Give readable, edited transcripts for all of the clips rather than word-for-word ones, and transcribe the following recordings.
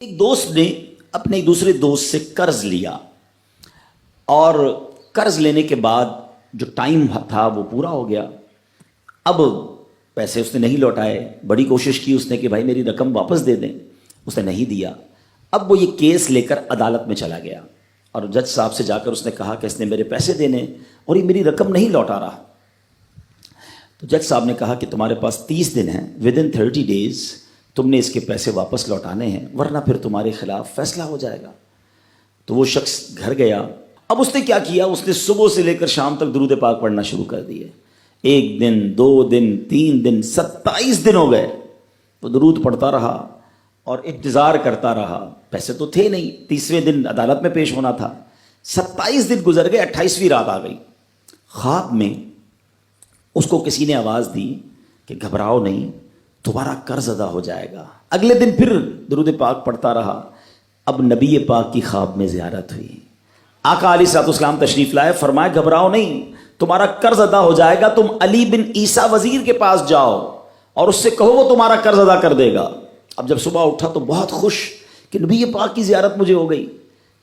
ایک دوست نے اپنے ایک دوسرے دوست سے قرض لیا اور قرض لینے کے بعد جو ٹائم تھا وہ پورا ہو گیا. اب پیسے اس نے نہیں لوٹائے. بڑی کوشش کی اس نے کہ بھائی میری رقم واپس دے دیں. اس نے نہیں دیا. اب وہ یہ کیس لے کر عدالت میں چلا گیا اور جج صاحب سے جا کر اس نے کہا کہ اس نے میرے پیسے دینے اور یہ میری رقم نہیں لوٹا رہا. تو جج صاحب نے کہا کہ تمہارے پاس 30 دن ہیں، ودن 30 days تم نے اس کے پیسے واپس لوٹانے ہیں ورنہ پھر تمہارے خلاف فیصلہ ہو جائے گا. تو وہ شخص گھر گیا. اب اس نے کیا کیا، اس نے صبح سے لے کر شام تک درود پاک پڑھنا شروع کر دیے. 1 دن 2 دن 3 دن 27 دن ہو گئے. وہ درود پڑھتا رہا اور انتظار کرتا رہا. پیسے تو تھے نہیں، 30ویں دن عدالت میں پیش ہونا تھا. 27 دن گزر گئے، 28ویں رات آ گئی. خواب میں اس کو کسی نے آواز دی کہ گھبراؤ نہیں، تمہارا قرض ادا ہو جائے گا. اگلے دن پھر درود پاک پڑھتا رہا. اب نبی پاک کی خواب میں زیارت ہوئی. آقا علیہ الصلوۃ والسلام تشریف لائے. فرمایا گھبراؤ نہیں، تمہارا قرض ادا ہو جائے گا. تم علی بن عیسیٰ وزیر کے پاس جاؤ اور اس سے کہو وہ تمہارا قرض ادا کر دے گا. اب جب صبح اٹھا تو بہت خوش کہ نبی پاک کی زیارت مجھے ہو گئی.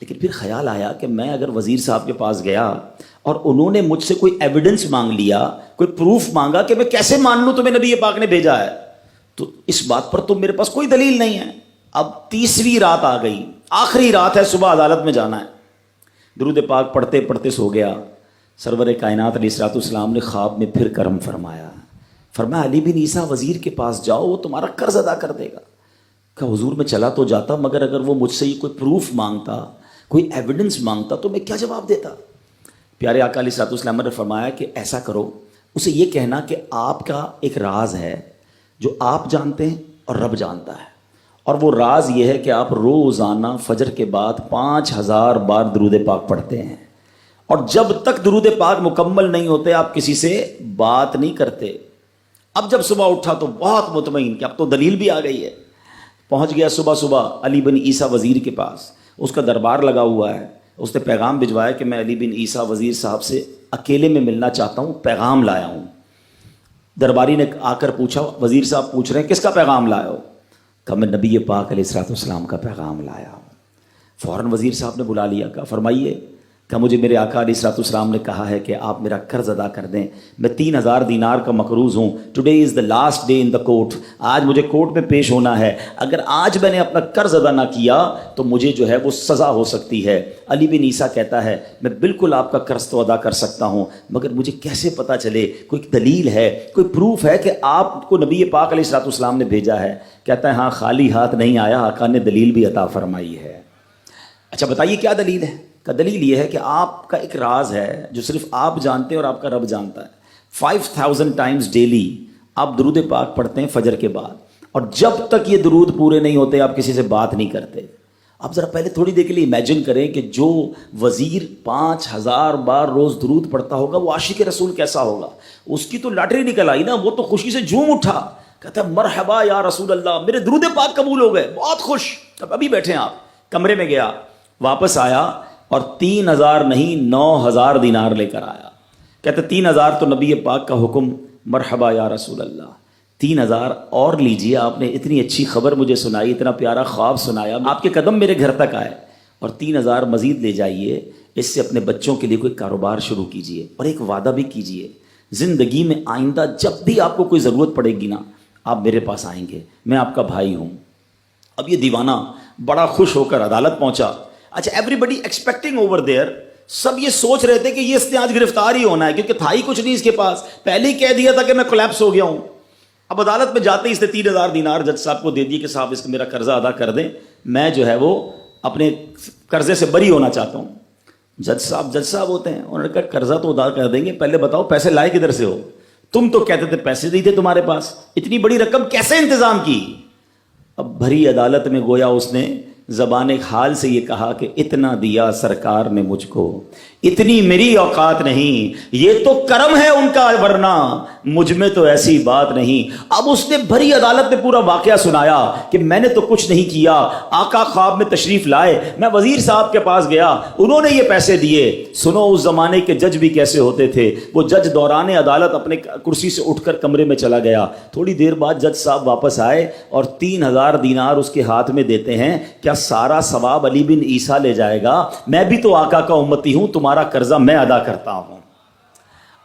لیکن پھر خیال آیا کہ میں اگر وزیر صاحب کے پاس گیا اور انہوں نے مجھ سے کوئی ایویڈنس مانگ لیا، کوئی پروف مانگا، کہ میں کیسے مان لوں تمہیں نبی پاک نے بھیجا ہے؟ تو اس بات پر تو میرے پاس کوئی دلیل نہیں ہے. اب 30ویں رات آ گئی، آخری رات ہے، صبح عدالت میں جانا ہے. درود پاک پڑھتے پڑھتے سو گیا. سرور کائنات علیہ الصلوۃ والسلام نے خواب میں پھر کرم فرمایا. فرمایا علی بن عیسیٰ وزیر کے پاس جاؤ، وہ تمہارا قرض ادا کر دے گا. کہا حضور میں چلا تو جاتا، مگر اگر وہ مجھ سے یہ کوئی پروف مانگتا، کوئی ایویڈنس مانگتا تو میں کیا جواب دیتا؟ پیارے آقا علیہ الصلوۃ والسلام نے فرمایا کہ ایسا کرو، اسے یہ کہنا کہ آپ کا ایک راز ہے جو آپ جانتے ہیں اور رب جانتا ہے، اور وہ راز یہ ہے کہ آپ روزانہ فجر کے بعد 5000 بار درود پاک پڑھتے ہیں، اور جب تک درود پاک مکمل نہیں ہوتے آپ کسی سے بات نہیں کرتے. اب جب صبح اٹھا تو بہت مطمئن کہ اب تو دلیل بھی آ گئی ہے. پہنچ گیا صبح علی بن عیسیٰ وزیر کے پاس. اس کا دربار لگا ہوا ہے. اس نے پیغام بھجوایا کہ میں علی بن عیسیٰ وزیر صاحب سے اکیلے میں ملنا چاہتا ہوں، پیغام لایا ہوں. درباری نے آ کر پوچھا، وزیر صاحب پوچھ رہے ہیں کس کا پیغام لائے ہو؟ کہا میں نبی پاک علیہ الصلوۃ والسلام کا پیغام لایا ہوں. فوراً وزیر صاحب نے بلا لیا. کہا فرمائیے. کہا مجھے میرے آقا علیہ الصلوۃ والسلام نے کہا ہے کہ آپ میرا قرض ادا کر دیں. میں 3000 دینار کا مقروض ہوں. Today is the last day in the court. آج مجھے کورٹ میں پیش ہونا ہے. اگر آج میں نے اپنا قرض ادا نہ کیا تو مجھے جو ہے وہ سزا ہو سکتی ہے. علی بن عیسیٰ کہتا ہے میں بالکل آپ کا قرض تو ادا کر سکتا ہوں، مگر مجھے کیسے پتہ چلے، کوئی دلیل ہے، کوئی پروف ہے کہ آپ کو نبی پاک علیہ الصلوۃ والسلام نے بھیجا ہے؟ کہتا ہے ہاں، خالی ہاتھ نہیں آیا، آقا نے دلیل بھی عطا فرمائی ہے. اچھا بتائیے کیا دلیل ہے؟ کا دلیل یہ ہے کہ آپ کا ایک راز ہے جو صرف آپ جانتے ہیں اور آپ کا رب جانتا ہے. 5000 ٹائمز ڈیلی آپ درود پاک پڑھتے ہیں فجر کے بعد، اور جب تک یہ درود پورے نہیں ہوتے آپ کسی سے بات نہیں کرتے. آپ ذرا پہلے تھوڑی دیر کے لیے امیجن کریں کہ جو وزیر 5000 بار روز درود پڑھتا ہوگا وہ عاشق رسول کیسا ہوگا. اس کی تو لاٹری نکل آئی نا، وہ تو خوشی سے جھوم اٹھا، کہتا ہے مرحبا یا رسول اللہ، میرے درود پاک قبول ہو گئے، بہت خوش. اب ابھی بیٹھے ہیں آپ کمرے میں، گیا واپس آیا اور 3000 نہیں 9000 دینار لے کر آیا. کہتے 3000 تو نبی پاک کا حکم، مرحبا یا رسول اللہ، 3000 اور لیجئے، آپ نے اتنی اچھی خبر مجھے سنائی، اتنا پیارا خواب سنایا، آپ کے قدم میرے گھر تک آئے، اور 3000 مزید لے جائیے، اس سے اپنے بچوں کے لیے کوئی کاروبار شروع کیجئے، اور ایک وعدہ بھی کیجئے، زندگی میں آئندہ جب بھی آپ کو کوئی ضرورت پڑے گی نا، آپ میرے پاس آئیں گے، میں آپ کا بھائی ہوں. اب یہ دیوانہ بڑا خوش ہو کر عدالت پہنچا. اچھا everybody expecting over there, سب یہ سوچ رہے تھے کہ یہ اس نے آج گرفتار ہی ہونا ہے، کیونکہ تھا ہی کچھ نہیں اس کے پاس، پہلے ہی کہہ دیا تھا کہ میں کولیپس ہو گیا ہوں. اب عدالت میں جاتے ہی اس نے 3000 دینار جج صاحب کو دے دیے کہ صاحب اس کا میرا قرضہ ادا کر دیں، میں جو ہے وہ اپنے قرضے سے بری ہونا چاہتا ہوں. جج صاحب ہوتے ہیں، انہوں نے کہا قرضہ تو ادا کر دیں گے، پہلے بتاؤ پیسے لائے کدھر سے ہو؟ تم تو کہتے تھے پیسے نہیں تھے تمہارے پاس، اتنی بڑی رقم کیسے انتظام کی؟ اب بھری عدالت میں گویا اس نے زبان حال سے یہ کہا کہ اتنا دیا سرکار نے مجھ کو، اتنی میری اوقات نہیں، یہ تو کرم ہے ان کا ورنہ مجھ میں تو ایسی بات نہیں۔ اب اس نے بھری عدالت میں پورا واقعہ سنایا کہ میں نے تو کچھ نہیں کیا، آقا خواب میں تشریف لائے، میں وزیر صاحب کے پاس گیا، انہوں نے یہ پیسے دیے۔ سنو اس زمانے کے جج بھی کیسے ہوتے تھے، وہ جج دوران عدالت اپنے کرسی سے اٹھ کر کمرے میں چلا گیا، تھوڑی دیر بعد جج صاحب واپس آئے اور 3000 دینار اس کے ہاتھ میں دیتے ہیں۔ کیا سارا ثواب علی بن عیسیٰ لے جائے گا؟ میں بھی تو آقا کا امتی ہوں، تمہارا قرضہ میں ادا کرتا ہوں۔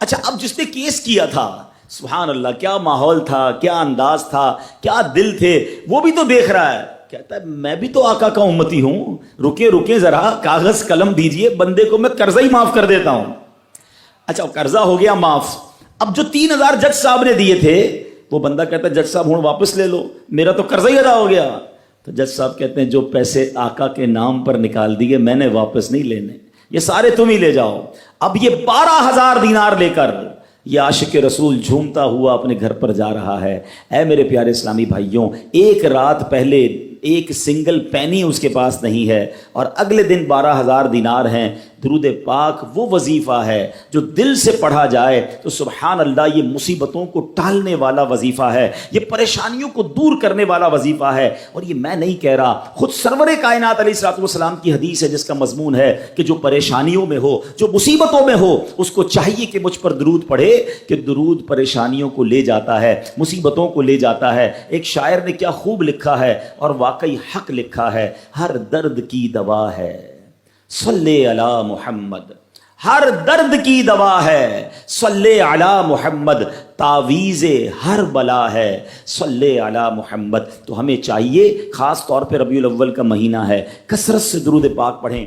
اچھا، اب جس نے کیس کیا تھا، سبحان اللہ، کیا ماحول تھا، کیا انداز تھا، کیا دل تھے، وہ بھی تو دیکھ رہا ہے، کہتا ہے میں بھی تو آقا کا امتی ہوں، رکے ذرا، کاغذ قلم دیجئے، بندے کو میں قرضہ ہی معاف کر دیتا ہوں۔ اچھا، قرضہ ہو گیا معاف۔ اب جو 3000 جج صاحب نے دیے تھے، وہ بندہ کہتا ہے جج صاحب ہوں واپس لے لو، میرا تو قرضہ ہی ادا ہو گیا۔ تو جج صاحب کہتے ہیں جو پیسے آقا کے نام پر نکال دیے میں نے واپس نہیں لینے، یہ سارے تم ہی لے جاؤ۔ اب یہ 12000 دینار لے کر یہ عاشق رسول جھومتا ہوا اپنے گھر پر جا رہا ہے۔ اے میرے پیارے اسلامی بھائیوں، ایک رات پہلے ایک سنگل پینی اس کے پاس نہیں ہے، اور اگلے دن 12000 دینار ہیں۔ درود پاک وہ وظیفہ ہے جو دل سے پڑھا جائے تو سبحان اللہ یہ مصیبتوں کو ٹالنے والا وظیفہ ہے، یہ پریشانیوں کو دور کرنے والا وظیفہ ہے۔ اور یہ میں نہیں کہہ رہا، خود سرور کائنات علیہ الصلوۃ والسلام کی حدیث ہے جس کا مضمون ہے کہ جو پریشانیوں میں ہو، جو مصیبتوں میں ہو، اس کو چاہیے کہ مجھ پر درود پڑھے، کہ درود پریشانیوں کو لے جاتا ہے، مصیبتوں کو لے جاتا ہے۔ ایک شاعر نے کیا خوب لکھا ہے، اور واقعی حق لکھا ہے، ہر درد کی دوا ہے صلی علی محمد، ہر درد کی دوا ہے صلی علی محمد، تعویذ ہر بلا ہے صلی علی محمد۔ تو ہمیں چاہیے، خاص طور پہ ربیع الاول کا مہینہ ہے، کثرت سے درود پاک پڑھیں۔